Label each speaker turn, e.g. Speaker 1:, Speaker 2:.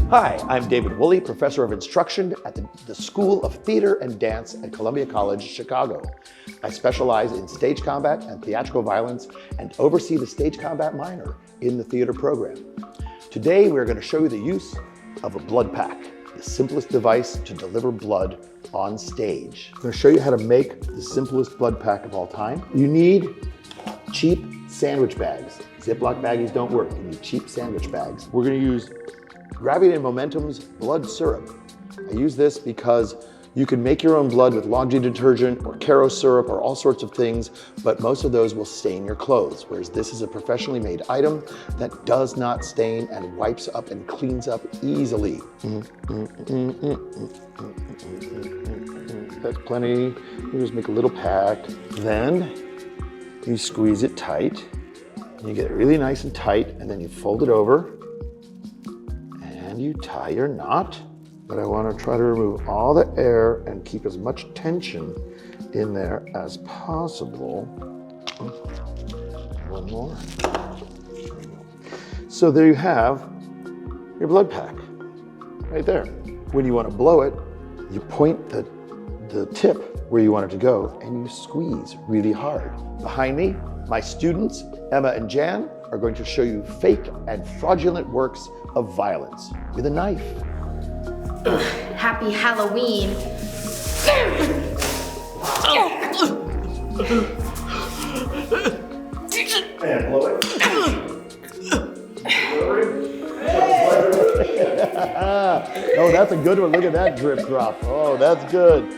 Speaker 1: Hi, I'm David Woolley, professor of instruction at the School of Theater and Dance at Columbia College, Chicago. I specialize in stage combat and theatrical violence and oversee the stage combat minor in the theater program. Today, we're going to show you the use of a blood pack, the simplest device to deliver blood on stage. I'm going to show you how to make the simplest blood pack of all time. You need cheap sandwich bags. Ziploc baggies don't work. You need cheap sandwich bags. We're going to use Gravity and Momentum's blood syrup. I use this because you can make your own blood with laundry detergent or Caro syrup or all sorts of things, but most of those will stain your clothes, whereas this is a professionally made item that does not stain and wipes up and cleans up easily. That's plenty. You just make a little pack. Then you squeeze it tight. And you get it really nice and tight, and then you fold it over. And you tie your knot, but I want to try to remove all the air and keep as much tension in there as possible. One more. So there you have your blood pack, right there. When you want to blow it, you point the tip where you want it to go and you squeeze really hard. Behind me, my students, Emma and Jan, are going to show you fake and fraudulent works of violence with a knife.
Speaker 2: Happy Halloween.
Speaker 1: And blow it. Oh, that's a good one. Look at that drip drop. Oh, that's good.